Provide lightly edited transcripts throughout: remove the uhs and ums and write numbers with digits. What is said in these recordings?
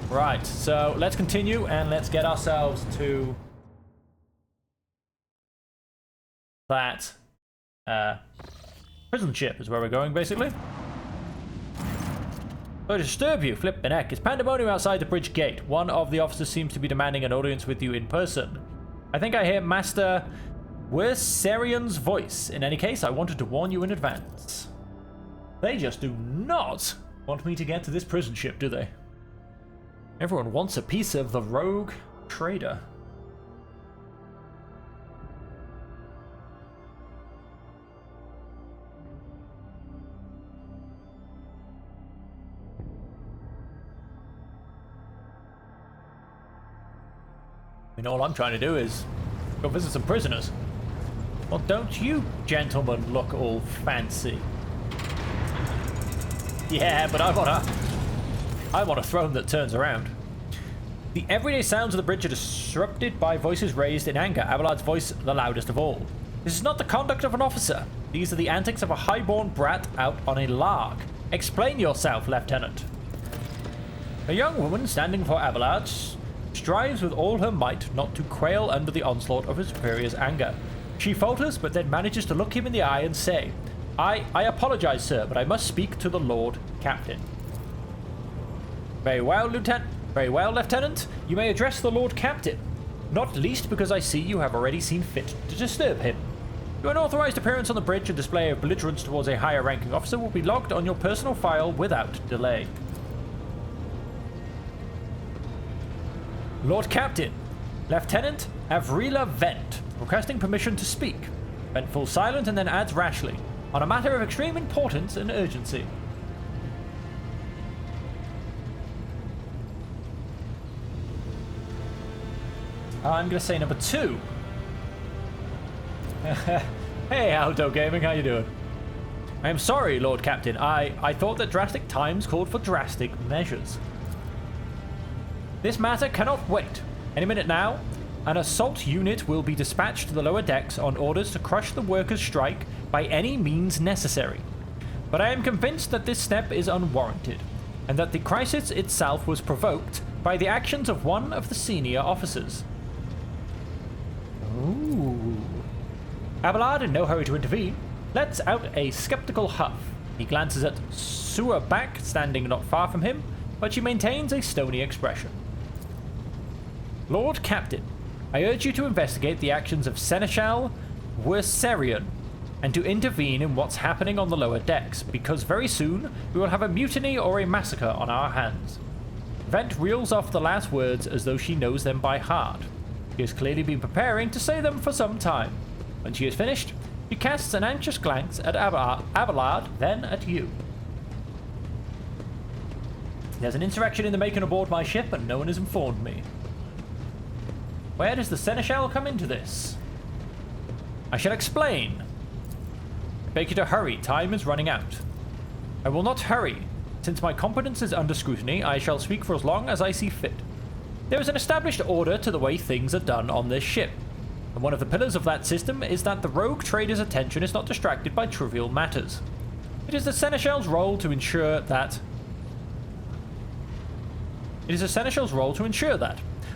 Right, so let's continue and let's get ourselves to that prison ship is where we're going, basically. Oh, to disturb you, flip the neck. It's pandemonium outside the bridge gate. One of the officers seems to be demanding an audience with you in person. I think I hear Master Wersarian's voice. In any case, I wanted to warn you in advance. They just do not want me to get to this prison ship, do they? Everyone wants a piece of the rogue trader. I mean, all I'm trying to do is go visit some prisoners. Well, don't you gentlemen look all fancy? Yeah, but I want a throne that turns around. The everyday sounds of the bridge are disrupted by voices raised in anger, Abelard's voice the loudest of all. This is not the conduct of an officer. These are the antics of a highborn brat out on a lark. Explain yourself, Lieutenant. A young woman standing before Abelard strives with all her might not to quail under the onslaught of her superior's anger. She falters, but then manages to look him in the eye and say, I apologize, sir, but I must speak to the Lord Captain. Very well, Lieutenant. You may address the Lord Captain. Not least because I see you have already seen fit to disturb him. Your unauthorized appearance on the bridge and display of belligerence towards a higher-ranking officer will be logged on your personal file without delay. Lord Captain, Lieutenant Avrila Vent, requesting permission to speak. Vent falls silent and then adds rashly, on a matter of extreme importance and urgency. I'm going to say number 2. Hey, Aldo Gaming, how you doing? I am sorry, Lord Captain. I thought that drastic times called for drastic measures. This matter cannot wait. Any minute now, an assault unit will be dispatched to the lower decks on orders to crush the workers' strike by any means necessary. But I am convinced that this step is unwarranted, and that the crisis itself was provoked by the actions of one of the senior officers. Ooh. Abelard, in no hurry to intervene, lets out a skeptical huff. He glances at Suerback, standing not far from him, but she maintains a stony expression. Lord Captain, I urge you to investigate the actions of Seneschal Wersarian, and to intervene in what's happening on the lower decks, because very soon we will have a mutiny or a massacre on our hands. Vent reels off the last words as though she knows them by heart. She has clearly been preparing to say them for some time. When she is finished, she casts an anxious glance at Abelard, then at you. There's an insurrection in the making aboard my ship, and no one has informed me. Where does the Seneschal come into this? I shall explain. I beg you to hurry, time is running out. I will not hurry. Since my competence is under scrutiny, I shall speak for as long as I see fit. There is an established order to the way things are done on this ship, and one of the pillars of that system is that the rogue trader's attention is not distracted by trivial matters. It is the Seneschal's role to ensure that.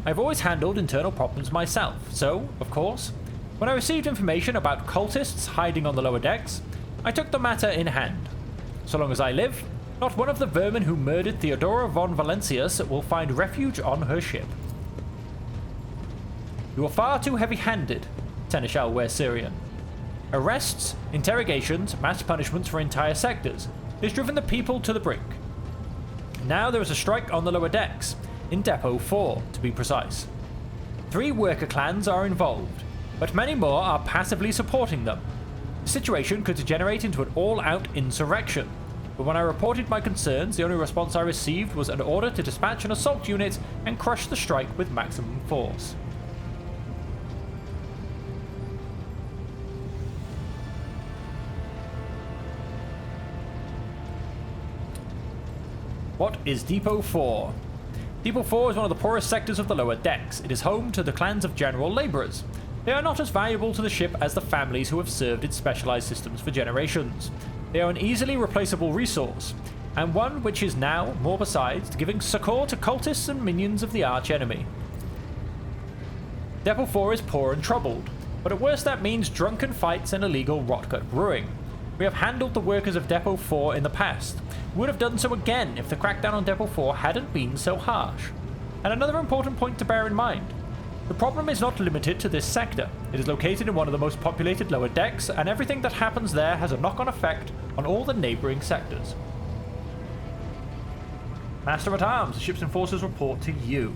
I've always handled internal problems myself, so, of course, when I received information about cultists hiding on the lower decks, I took the matter in hand. So long as I live, not one of the vermin who murdered Theodora von Valencius will find refuge on her ship. You are far too heavy-handed, Seneschal Wersarian. Arrests, interrogations, mass punishments for entire sectors. It has driven the people to the brink. Now there is a strike on the lower decks, in Depot 4, to be precise. 3 worker clans are involved, but many more are passively supporting them. The situation could degenerate into an all-out insurrection, but when I reported my concerns, the only response I received was an order to dispatch an assault unit and crush the strike with maximum force. What is Depot 4? Depot 4 is one of the poorest sectors of the lower decks. It is home to the clans of general labourers. They are not as valuable to the ship as the families who have served its specialised systems for generations. They are an easily replaceable resource. and one which is now, more besides, giving succor to cultists and minions of the arch-enemy. Depot 4 is poor and troubled, but at worst that means drunken fights and illegal rot-gut brewing. We have handled the workers of Depot 4 in the past. We would have done so again if the crackdown on Depot 4 hadn't been so harsh. And another important point to bear in mind. The problem is not limited to this sector. It is located in one of the most populated lower decks, and everything that happens there has a knock-on effect on all the neighbouring sectors. Master at Arms, the ship's enforcers report to you.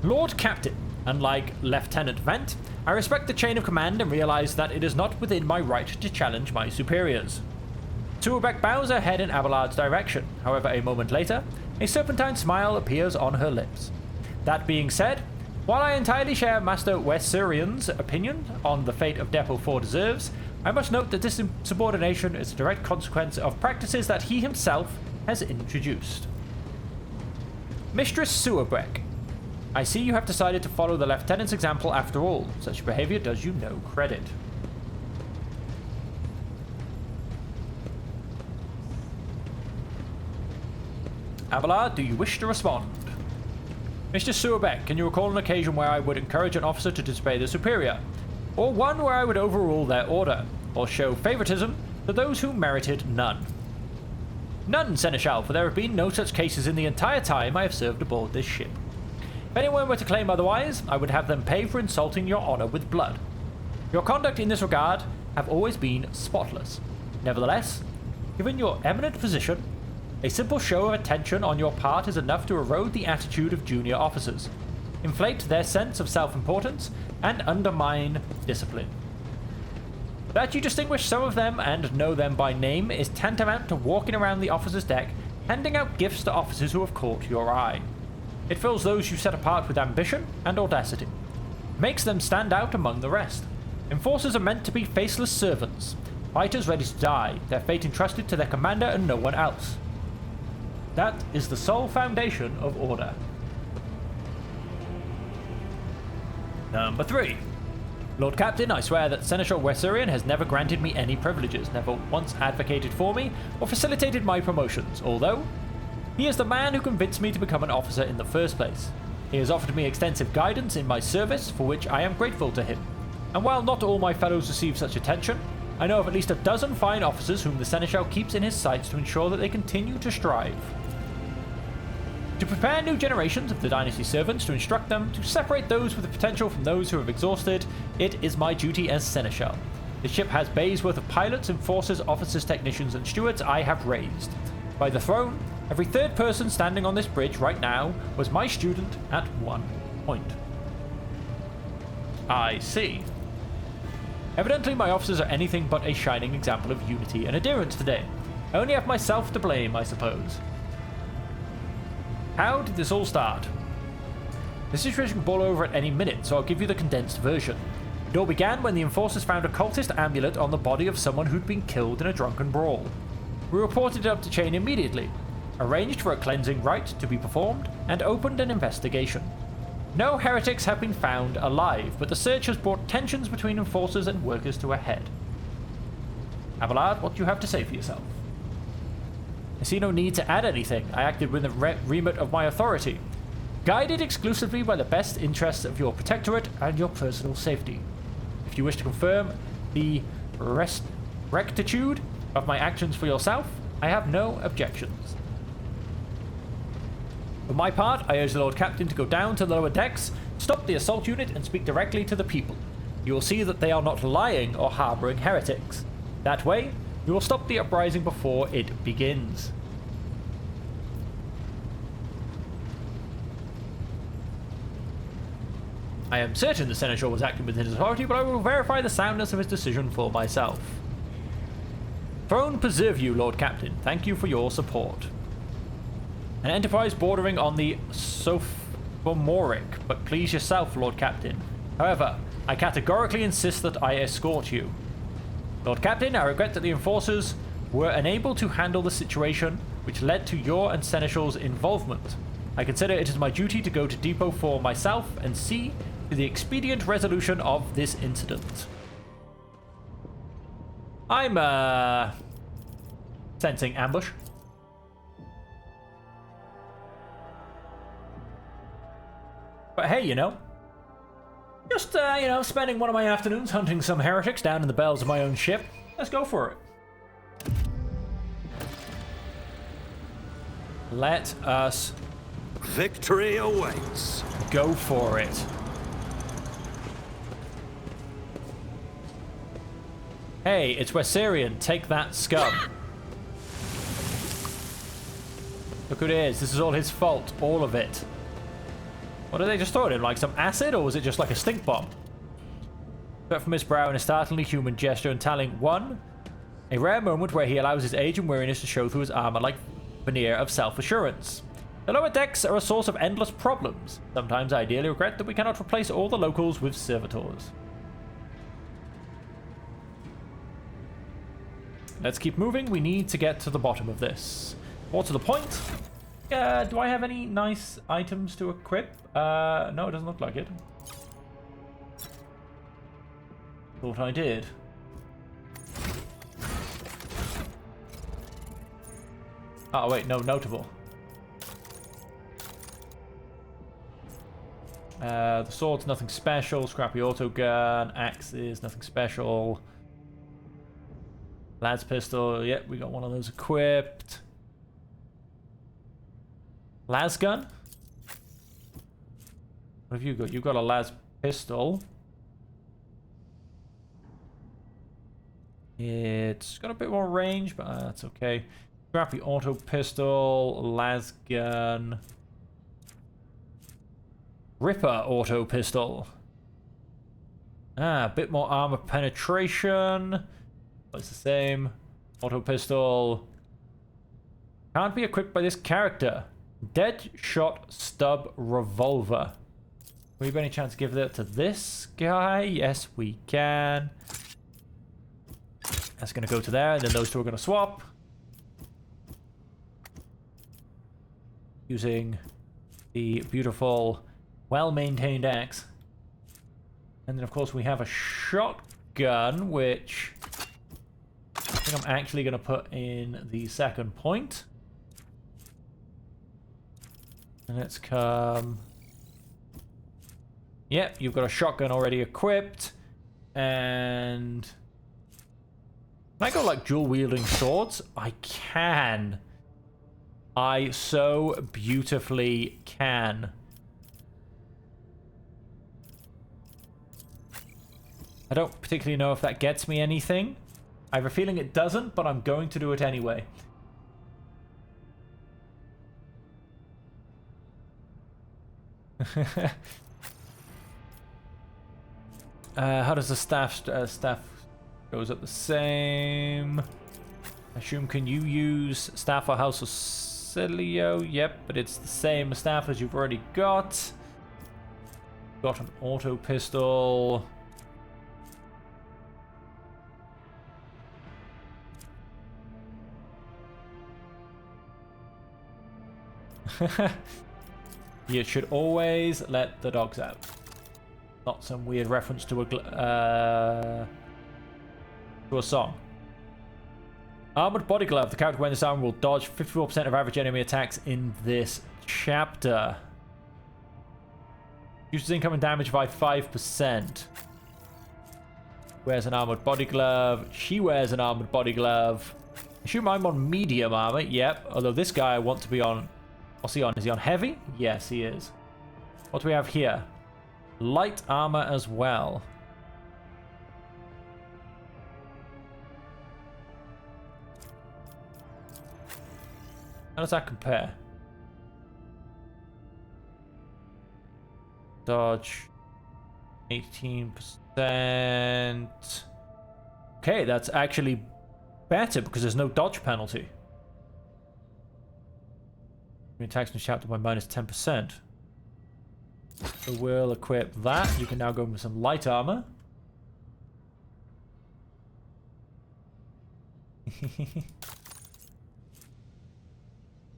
Lord Captain, unlike Lieutenant Vent, I respect the chain of command and realise that it is not within my right to challenge my superiors. Tuerbeck bows her head in Abelard's direction. However, a moment later, a serpentine smile appears on her lips. That being said, while I entirely share Master Wesserian's opinion on the fate of Depot 4 deserves, I must note that this insubordination is a direct consequence of practices that he himself has introduced. Mistress Tuerbeck, I see you have decided to follow the Lieutenant's example after all. Such behavior does you no credit. Abelard, do you wish to respond? Mr. Tuerbeck, can you recall an occasion where I would encourage an officer to disobey their superior? Or one where I would overrule their order? Or show favoritism to those who merited none? None, Seneschal, for there have been no such cases in the entire time I have served aboard this ship. If anyone were to claim otherwise, I would have them pay for insulting your honor with blood. Your conduct in this regard have always been spotless. Nevertheless, given your eminent position, a simple show of attention on your part is enough to erode the attitude of junior officers, inflate their sense of self-importance, and undermine discipline. That you distinguish some of them and know them by name is tantamount to walking around the officer's deck, handing out gifts to officers who have caught your eye. It fills those you set apart with ambition and audacity, makes them stand out among the rest. Enforcers are meant to be faceless servants, fighters ready to die, their fate entrusted to their commander and no one else. That is the sole foundation of order. Number 3. Lord Captain, I swear that Seneschal Wesserian has never granted me any privileges, never once advocated for me, or facilitated my promotions, although he is the man who convinced me to become an officer in the first place. He has offered me extensive guidance in my service, for which I am grateful to him. And while not all my fellows receive such attention, I know of at least a dozen fine officers whom the Seneschal keeps in his sights to ensure that they continue to strive. To prepare new generations of the Dynasty servants, to instruct them, to separate those with the potential from those who have exhausted, it is my duty as Seneschal. The ship has bays worth of pilots, enforcers, officers, technicians, and stewards I have raised. By the throne, every third person standing on this bridge right now was my student at one point. I see. Evidently my officers are anything but a shining example of unity and adherence today. I only have myself to blame, I suppose. How did this all start? The situation can boil over at any minute, so I'll give you the condensed version. It all began when the enforcers found a cultist amulet on the body of someone who'd been killed in a drunken brawl. We reported it up to Chain immediately, arranged for a cleansing rite to be performed, and opened an investigation. No heretics have been found alive, but the search has brought tensions between enforcers and workers to a head. Abelard, what do you have to say for yourself? I see no need to add anything. I acted within the remit of my authority, guided exclusively by the best interests of your protectorate and your personal safety. If you wish to confirm the rectitude of my actions for yourself, I have no objections. For my part, I urge the Lord Captain to go down to the lower decks, stop the assault unit, and speak directly to the people. You will see that they are not lying or harbouring heretics. That way, you will stop the uprising before it begins. I am certain the Seneschal was acting within his authority, but I will verify the soundness of his decision for myself. Throne preserve you, Lord Captain. Thank you for your support. An enterprise bordering on the sophomoric, but please yourself, Lord Captain. However, I categorically insist that I escort you. Lord Captain, I regret that the enforcers were unable to handle the situation which led to your and Seneschal's involvement. I consider it is my duty to go to Depot 4 myself and see to the expedient resolution of this incident. I'm Sensing ambush. But hey, you know, just, you know, spending one of my afternoons hunting some heretics down in the bells of my own ship. Let's go for it. Let us... Victory awaits. Go for it. Hey, it's Wessarian. Take that, scum. Look who it is. This is all his fault. All of it. What did they just throw at him? Like some acid, or was it just like a stink bomb? But from his brow in a startlingly human gesture and telling 1, a rare moment where he allows his age and weariness to show through his armor like veneer of self-assurance. The lower decks are a source of endless problems. Sometimes I ideally regret that we cannot replace all the locals with servitors. Let's keep moving. We need to get to the bottom of this. More to the point. Do I have any nice items to equip? No, it doesn't look like it. Thought I did. Oh, wait, no, notable. The sword's nothing special. Scrappy auto gun. Axes, nothing special. Lad's pistol. Yep, we got one of those equipped. Las gun? What have you got? You've got a las pistol. It's got a bit more range, but that's okay. Scrappy auto pistol, las gun. Ripper auto pistol. A bit more armor penetration. But it's the same. Auto pistol. Can't be equipped by this character. Dead shot stub revolver. Can we by any chance give that to this guy? Yes, we can. That's going to go to there, and then those two are going to swap. Using the beautiful, well-maintained axe. And then, of course, we have a shotgun, which I think I'm actually going to put in the second point. And let's come... Yep, you've got a shotgun already equipped. And... Can I go like dual-wielding swords? I can. I so beautifully can. I don't particularly know if that gets me anything. I have a feeling it doesn't, but I'm going to do it anyway. How does the staff goes up the same? I assume, can you use staff or House of Cilio? Yep, but it's the same staff as you've already got. Got an auto pistol. You should always let the dogs out. Not some weird reference to a song. Armored body glove. The character wearing this armor will dodge 54% of average enemy attacks in this chapter. Uses incoming damage by 5%. Wears an armored body glove. She wears an armored body glove. I assume I'm on medium armor. Yep. Although this guy I want to be on. What's he on? Is he on heavy? Yes, he is. What do we have here? Light armor as well. How does that compare? Dodge 18%. Okay, that's actually better because there's no dodge penalty. Attacks in chapter by minus 10%. So we'll equip that. You can now go with some light armor.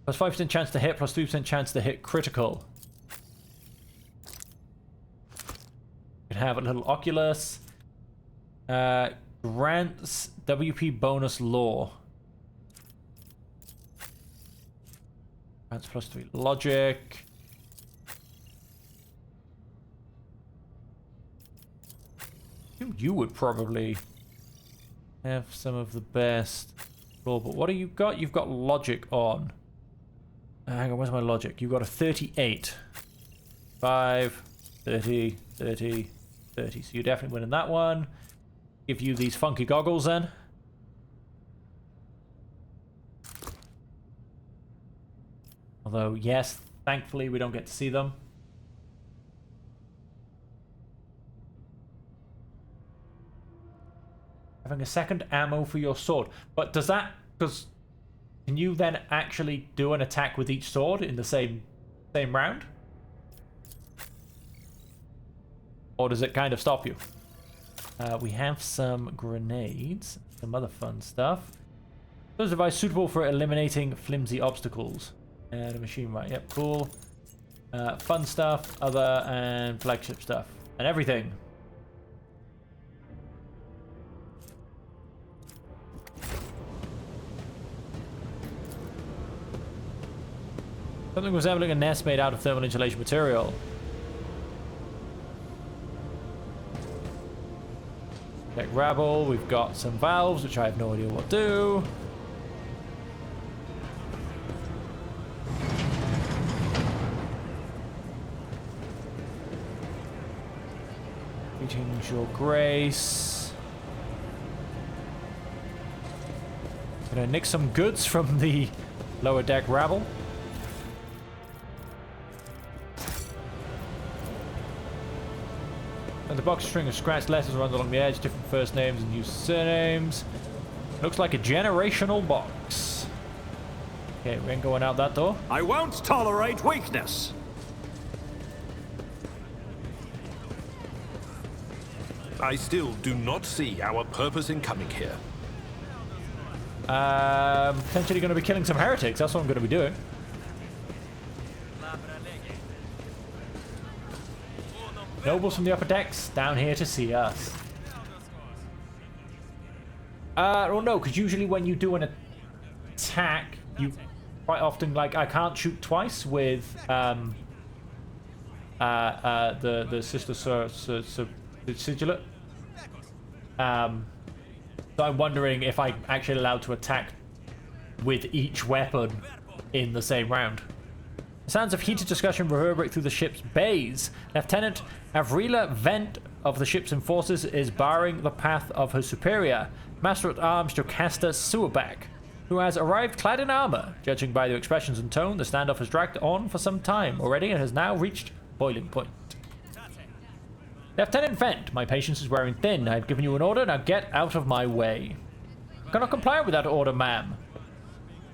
Plus 5% chance to hit, plus 3% chance to hit critical. You can have a little Oculus. Grants WP bonus law. That's +3 logic. You would probably have some of the best roll, but what do you got? You've got logic on. Hang on, where's my logic? You've got a 38. 5, 30, 30, 30. So you're definitely winning that one. Give you these funky goggles then. Although, yes, thankfully we don't get to see them. Having a second ammo for your sword. But does that... Because can you then actually do an attack with each sword in the same round? Or does it kind of stop you? We have some grenades. Some other fun stuff. Those devices suitable for eliminating flimsy obstacles. And a machine right. Yep, cool. Fun stuff, other, and flagship stuff. And everything. Something resembling a nest made out of thermal insulation material. Check rabble. We've got some valves, which I have no idea what do. Greetings, your grace. Gonna nick some goods from the lower deck rabble. And the box string of scratched letters runs along the edge, different first names and used surnames. Looks like a generational box. Okay, we ain't going out that door. I won't tolerate weakness. I still do not see our purpose in coming here. Potentially going to be killing some heretics. That's what I'm going to be doing. Nobles from the upper decks down here to see us. Well, no, because usually when you do an attack, you quite often, like, I can't shoot twice with the Sister Sigilate. So I'm wondering if I'm actually allowed to attack with each weapon in the same round. Sounds of heated discussion reverberate through the ship's bays. Lieutenant Avrila Vent of the ship's enforcers is barring the path of her superior, Master-at-Arms Jocasta Sewerback, who has arrived clad in armor. Judging by their expressions and tone, the standoff has dragged on for some time already and has now reached boiling point. Lieutenant Vent, my patience is wearing thin. I have given you an order, now get out of my way. I cannot comply with that order, ma'am.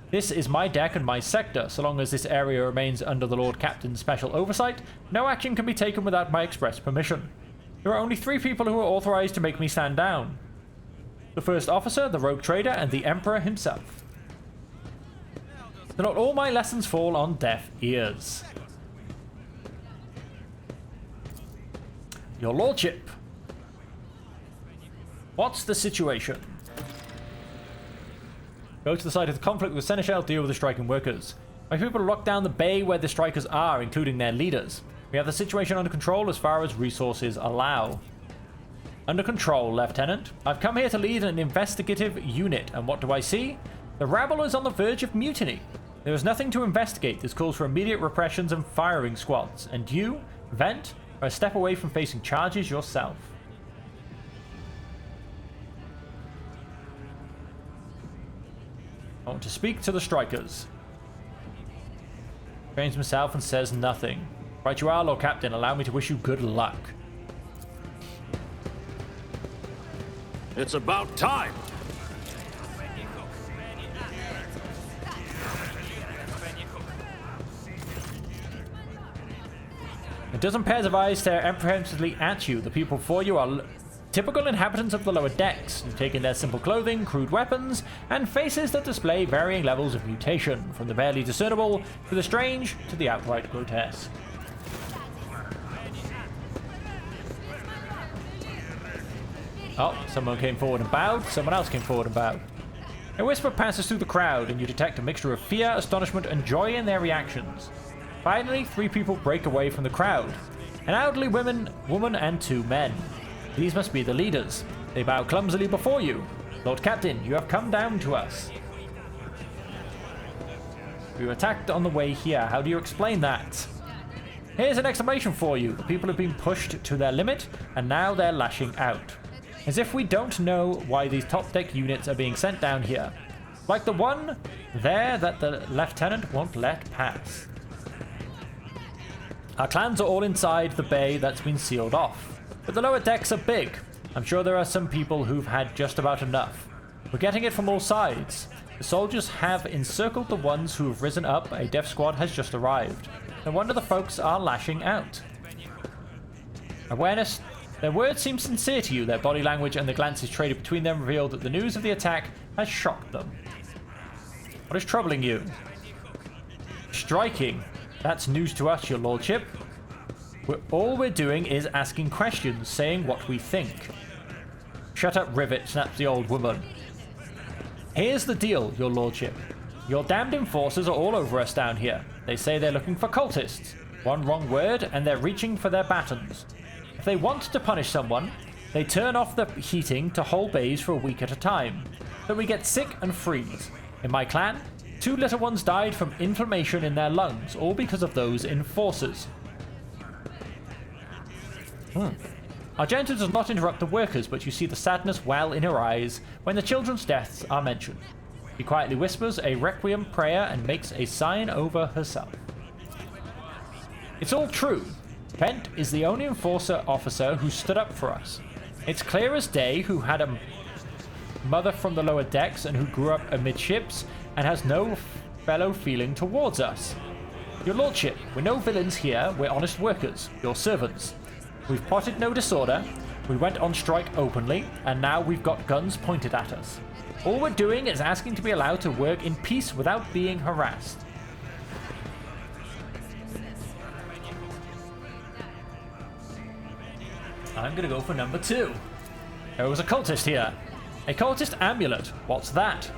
This is my deck and my sector. So long as this area remains under the Lord Captain's special oversight, no action can be taken without my express permission. There are only 3 people who are authorized to make me stand down. The first officer, the rogue trader, and the Emperor himself. Do not all my lessons fall on deaf ears. Your Lordship. What's the situation? Go to the site of the conflict with Seneschal, deal with the striking workers. My people lock down the bay where the strikers are, including their leaders. We have the situation under control as far as resources allow. Under control, Lieutenant. I've come here to lead an investigative unit, and what do I see? The rabble is on the verge of mutiny. There is nothing to investigate. This calls for immediate repressions and firing squads. And you, Vent, are a step away from facing charges yourself. I want to speak to the strikers. Trains himself and says nothing. Right you are, Lord Captain. Allow me to wish you good luck. It's about time. A dozen pairs of eyes stare apprehensively at you. The people before you are typical inhabitants of the lower decks. You've taken their simple clothing, crude weapons, and faces that display varying levels of mutation, from the barely discernible to the strange to the outright grotesque. Oh, someone came forward and bowed. Someone else came forward and bowed. A whisper passes through the crowd, and you detect a mixture of fear, astonishment, and joy in their reactions. Finally, 3 people break away from the crowd. An elderly woman, and 2 men. These must be the leaders. They bow clumsily before you. Lord Captain, you have come down to us. We were attacked on the way here. How do you explain that? Here's an explanation for you. The people have been pushed to their limit, and now they're lashing out. As if we don't know why these top deck units are being sent down here. Like the one there that the lieutenant won't let pass. Our clans are all inside the bay that's been sealed off. But the lower decks are big. I'm sure there are some people who've had just about enough. We're getting it from all sides. The soldiers have encircled the ones who have risen up. A death squad has just arrived. No wonder the folks are lashing out. Awareness. Their words seem sincere to you. Their body language and the glances traded between them reveal that the news of the attack has shocked them. What is troubling you? Striking. That's news to us, your lordship. All we're doing is asking questions, saying what we think. Shut up, Rivet, snaps the old woman. Here's the deal, your lordship. Your damned enforcers are all over us down here. They say they're looking for cultists. One wrong word, and they're reaching for their batons. If they want to punish someone, they turn off the heating to whole bays for a week at a time. Then we get sick and freeze. In my clan, 2 little ones died from inflammation in their lungs, all because of those enforcers. Argenta does not interrupt the workers, but you see the sadness well in her eyes when the children's deaths are mentioned. She quietly whispers a requiem prayer and makes a sign over herself. It's all true. Bent is the only enforcer officer who stood up for us. It's clear as day who had a mother from the lower decks and who grew up amidships and has no fellow feeling towards us. Your lordship, we're no villains here, we're honest workers, your servants. We've plotted no disorder, we went on strike openly, and now we've got guns pointed at us. All we're doing is asking to be allowed to work in peace without being harassed. I'm gonna go for number 2. There was a cultist here. A cultist amulet. What's that?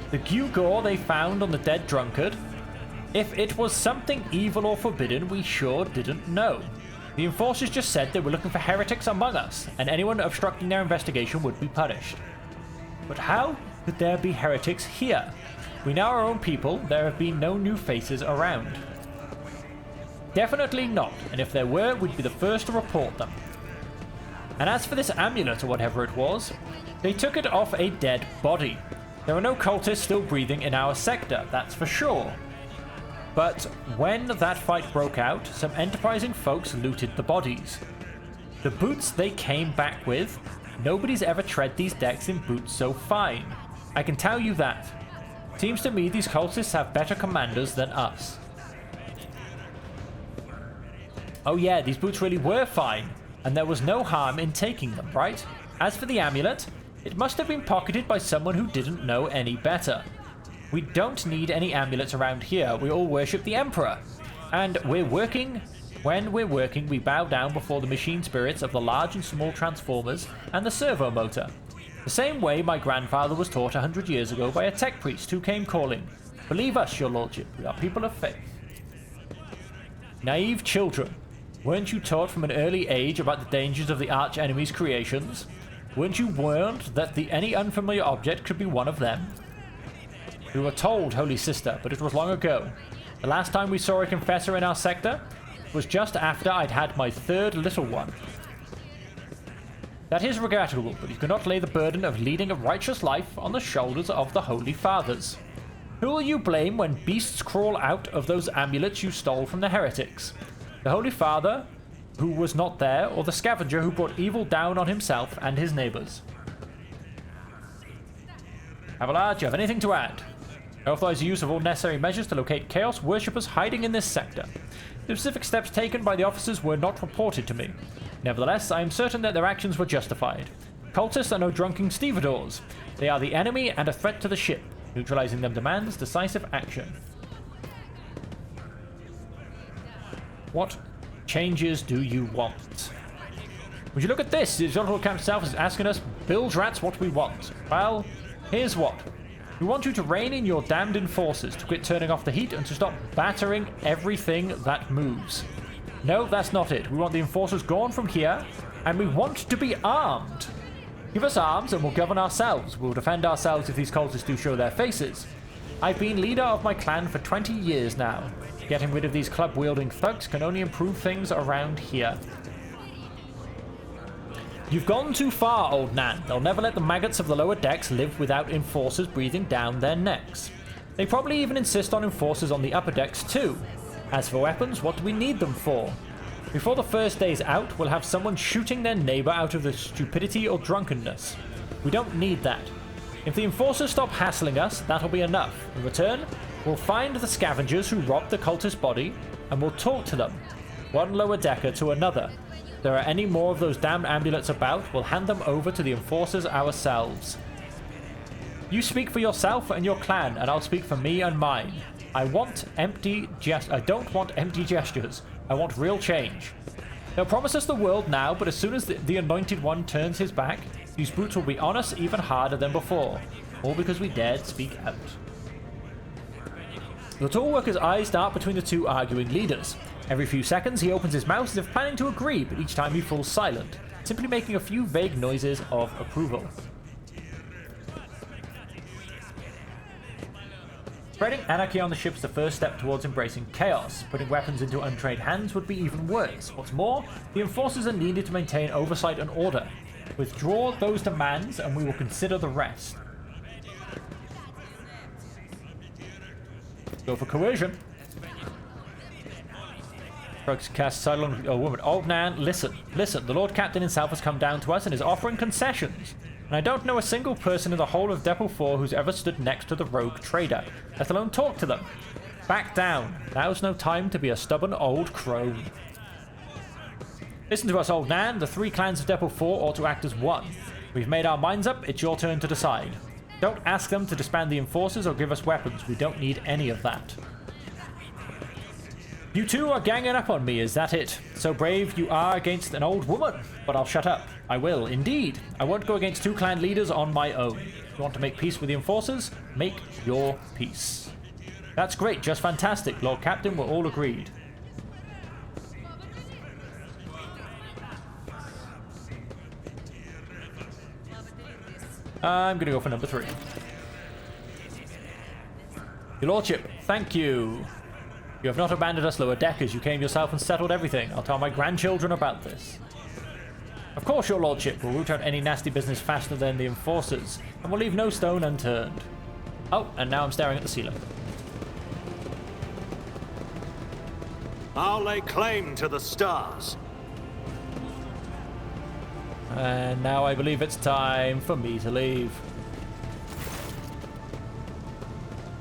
The gewgaw they found on the dead drunkard. If it was something evil or forbidden, we sure didn't know. The enforcers just said they were looking for heretics among us, and anyone obstructing their investigation would be punished. But how could there be heretics here? We know our own people. There have been no new faces around. Definitely not, and if there were, we'd be the first to report them. And as for this amulet or whatever it was, they took it off a dead body. There are no cultists still breathing in our sector, that's for sure. But when that fight broke out, some enterprising folks looted the bodies. The boots they came back with, nobody's ever tread these decks in boots so fine. I can tell you that. Seems to me these cultists have better commanders than us. Oh yeah, these boots really were fine, and there was no harm in taking them, right? As for the amulet, it must have been pocketed by someone who didn't know any better. We don't need any amulets around here. We all worship the Emperor. And when we're working, we bow down before the machine spirits of the large and small transformers and the servo motor. The same way my grandfather was taught 100 years ago by a tech priest who came calling, "Believe us, your lordship, we are people of faith." Naive children. Weren't you taught from an early age about the dangers of the arch-enemy's creations? Weren't you warned that any unfamiliar object could be one of them? We were told, Holy Sister, but it was long ago. The last time we saw a confessor in our sector was just after I'd had my 3rd little one. That is regrettable, but you cannot lay the burden of leading a righteous life on the shoulders of the Holy Fathers. Who will you blame when beasts crawl out of those amulets you stole from the heretics? The Holy Father, who was not there, or the scavenger who brought evil down on himself and his neighbors? Abelard, do you have anything to add? I authorize the use of all necessary measures to locate Chaos worshippers hiding in this sector. The specific steps taken by the officers were not reported to me. Nevertheless, I am certain that their actions were justified. Cultists are no drunken stevedores. They are the enemy and a threat to the ship. Neutralizing them demands decisive action. What changes do you want? Would you look at this? The General Camp itself is asking us, bilge rats, what we want. Well, here's what. We want you to rein in your damned enforcers, to quit turning off the heat, and to stop battering everything that moves. No, that's not it. We want the enforcers gone from here, and we want to be armed. Give us arms and we'll govern ourselves. We'll defend ourselves if these cultists do show their faces. I've been leader of my clan for 20 years now. Getting rid of these club-wielding thugs can only improve things around here. You've gone too far, old Nan. They'll never let the maggots of the lower decks live without enforcers breathing down their necks. They probably even insist on enforcers on the upper decks too. As for weapons, what do we need them for? Before the first day's out, we'll have someone shooting their neighbor out of their stupidity or drunkenness. We don't need that. If the enforcers stop hassling us, that'll be enough. In return, we'll find the scavengers who robbed the cultist body, and we'll talk to them. One lower decker to another. If there are any more of those damned amulets about, we'll hand them over to the enforcers ourselves. You speak for yourself and your clan, and I'll speak for me and mine. I don't want empty gestures. I want real change. They'll promise us the world now, but as soon as the Anointed One turns his back, these brutes will be on us even harder than before. All because we dared speak out. The tall worker's eyes dart between the two arguing leaders. Every few seconds, he opens his mouth as if planning to agree, but each time he falls silent, simply making a few vague noises of approval. Spreading anarchy on the ship is the first step towards embracing chaos. Putting weapons into untrained hands would be even worse. What's more, the enforcers are needed to maintain oversight and order. Withdraw those demands, and we will consider the rest. Go for coercion. Cast silent on a woman. Old Nan, listen. Listen, the Lord Captain himself has come down to us and is offering concessions. And I don't know a single person in the whole of Ep.5 who's ever stood next to the rogue trader, let alone talk to them. Back down. Now's no time to be a stubborn old crone. Listen to us, old Nan. The three clans of Ep.4 ought to act as one. We've made our minds up. It's your turn to decide. Don't ask them to disband the enforcers or give us weapons. We don't need any of that. You two are ganging up on me, is that it? So brave you are against an old woman. But I'll shut up. I will, indeed. I won't go against two clan leaders on my own. If you want to make peace with the enforcers, make your peace. That's great, just fantastic, Lord Captain, we're all agreed. I'm gonna go for number 3. Your Lordship, thank you. You have not abandoned us lower deckers. You came yourself and settled everything. I'll tell my grandchildren about this. Of course, your Lordship. We'll root out any nasty business faster than the enforcers, and we'll leave no stone unturned. Oh, and now I'm staring at the ceiling. I'll lay claim to the stars. And now I believe it's time for me to leave.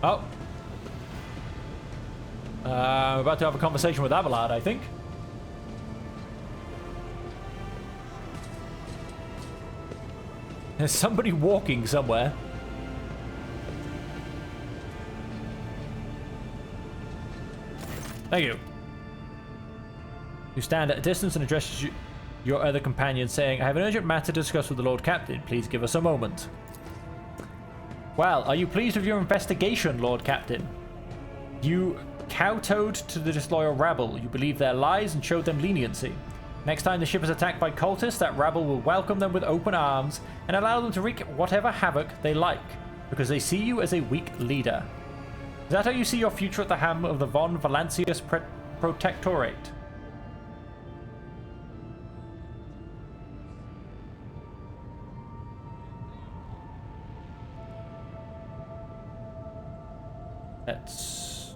Oh. I'm about to have a conversation with Abelard, I think. There's somebody walking somewhere. Thank you. You stand at a distance and address your other companion, saying, I have an urgent matter to discuss with the Lord Captain. Please give us a moment. Well, are you pleased with your investigation, Lord Captain? You kowtowed to the disloyal rabble. You believed their lies and showed them leniency. Next time the ship is attacked by cultists, that rabble will welcome them with open arms and allow them to wreak whatever havoc they like, because they see you as a weak leader. Is that how you see your future at the helm of the Von Valancius Protectorate? Let's...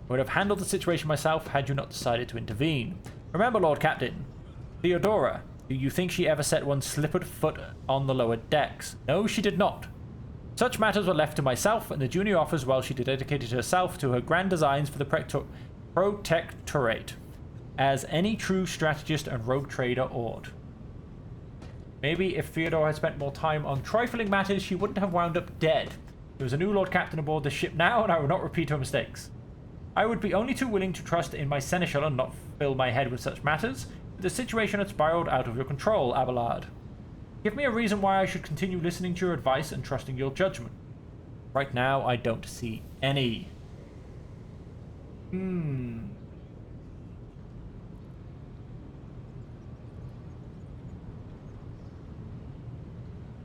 I would have handled the situation myself had you not decided to intervene. Remember, Lord Captain, Theodora, do you think she ever set one slippered foot on the lower decks? No, she did not. Such matters were left to myself and the junior officers while she dedicated herself to her grand designs for the Protectorate, as any true strategist and rogue trader ought. Maybe if Theodora had spent more time on trifling matters, she wouldn't have wound up dead. There is a new Lord Captain aboard the ship now, and I will not repeat her mistakes. I would be only too willing to trust in my seneschal and not fill my head with such matters, but the situation had spiraled out of your control, Abelard. Give me a reason why I should continue listening to your advice and trusting your judgment. Right now, I don't see any.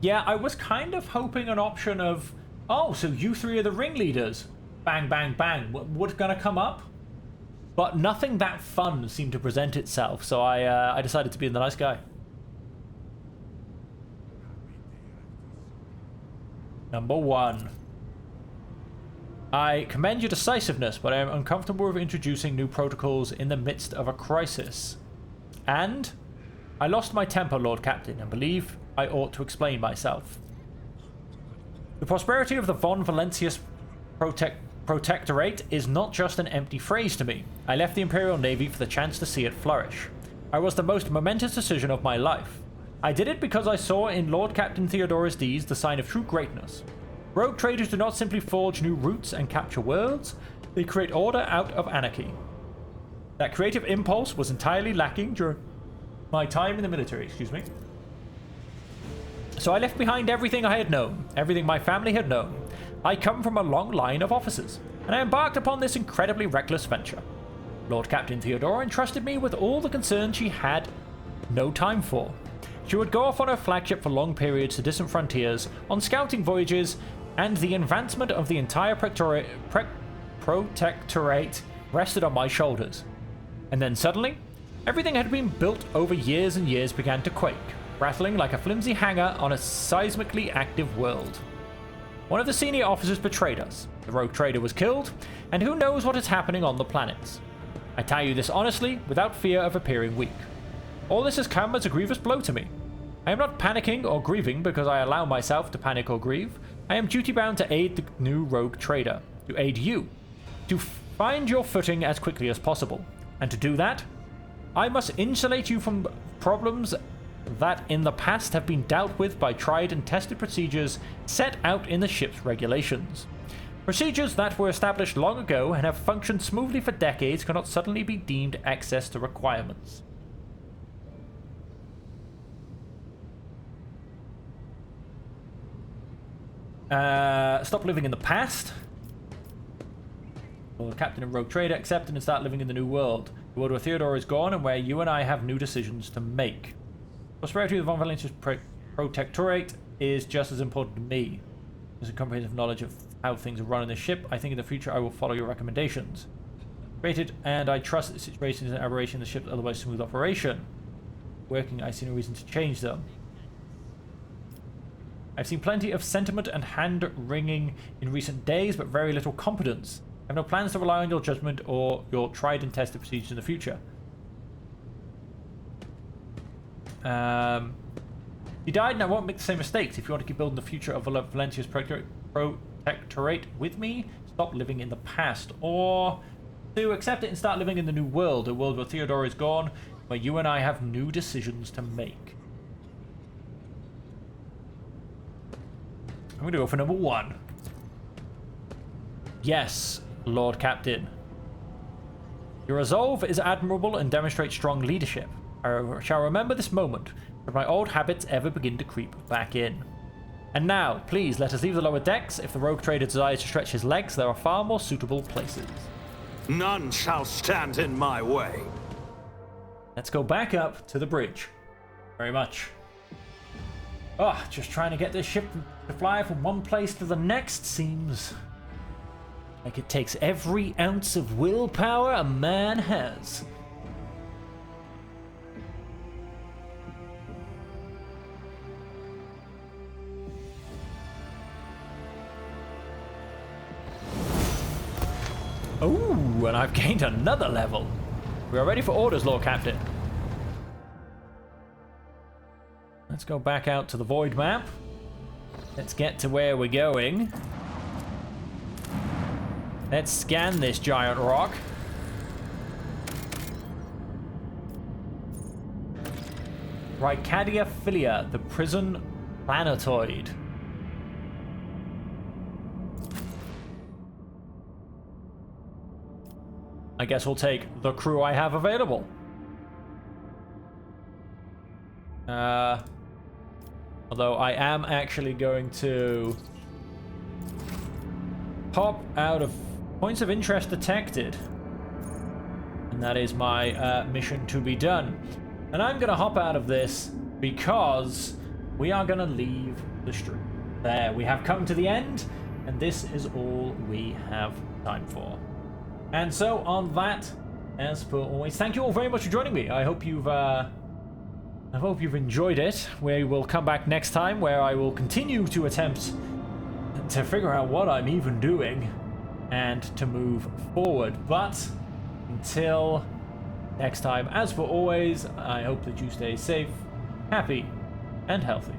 Yeah, I was kind of hoping an option of, oh, so you three are the ringleaders. Bang, bang, bang. What's going to come up? But nothing that fun seemed to present itself, so I decided to be the nice guy. Number 1. I commend your decisiveness, but I am uncomfortable with introducing new protocols in the midst of a crisis. And I lost my temper, Lord Captain, and believe I ought to explain myself. The prosperity of the Von Valentius Protectorate is not just an empty phrase to me. I left the Imperial Navy for the chance to see it flourish. I was the most momentous decision of my life. I did it because I saw in Lord Captain Theodorus deeds the sign of true greatness. Rogue traders do not simply forge new routes and capture worlds, they create order out of anarchy. That creative impulse was entirely lacking during my time in the military, excuse me. So I left behind everything I had known, everything my family had known. I come from a long line of officers, and I embarked upon this incredibly reckless venture. Lord Captain Theodora entrusted me with all the concerns she had no time for. She would go off on her flagship for long periods to distant frontiers, on scouting voyages, and the advancement of the entire protectorate rested on my shoulders. And then suddenly, everything had been built over years and years began to quake, rattling like a flimsy hangar on a seismically active world. One of the senior officers betrayed us, the rogue trader was killed, and who knows what is happening on the planets. I tell you this honestly, without fear of appearing weak. All this has come as a grievous blow to me. I am not panicking or grieving because I allow myself to panic or grieve. I am duty-bound to aid the new rogue trader, to aid you, to find your footing as quickly as possible. And to do that, I must insulate you from problems that in the past have been dealt with by tried and tested procedures set out in the ship's regulations. Procedures that were established long ago and have functioned smoothly for decades cannot suddenly be deemed excess to requirements. Stop living in the past. Well, Captain and Rogue Trader accepted and start living in the new world. The world where Theodore is gone and where you and I have new decisions to make. Prosperity of the Von Valentius Protectorate is just as important to me. There's a comprehensive knowledge of how things are run in the ship. I think in the future I will follow your recommendations. Rated, and I trust that the situation is an aberration in the ship's otherwise smooth operation. Working, I see no reason to change them. I've seen plenty of sentiment and hand-wringing in recent days, but very little competence. I have no plans to rely on your judgment or your tried and tested procedures in the future. You died and I won't make the same mistakes. If you want to keep building the future of Valentius Protectorate with me, stop living in the past. Or to accept it and start living in the new world, a world where Theodore is gone, where you and I have new decisions to make. I'm going to go for number 1. Yes, Lord Captain. Your resolve is admirable and demonstrates strong leadership. I shall remember this moment, should my old habits ever begin to creep back in. And now, please, let us leave the lower decks. If the rogue trader desires to stretch his legs, there are far more suitable places. None shall stand in my way. Let's go back up to the bridge. Very much. Oh, just trying to get this ship to fly from one place to the next seems like it takes every ounce of willpower a man has. Ooh, and I've gained another level. We are ready for orders, Lord Captain. Let's go back out to the void map. Let's get to where we're going. Let's scan this giant rock. Rycadia Filia, the prison planetoid. I guess we'll take the crew I have available. Although I am actually going to pop out of points of interest detected. And that is my mission to be done. And I'm going to hop out of this because we are going to leave the stream. There, we have come to the end, and this is all we have time for. And so on that, as per always, thank you all very much for joining me. I hope you've enjoyed it. We will come back next time where I will continue to attempt to figure out what I'm even doing and to move forward. But until next time, as for always, I hope that you stay safe, happy, and healthy.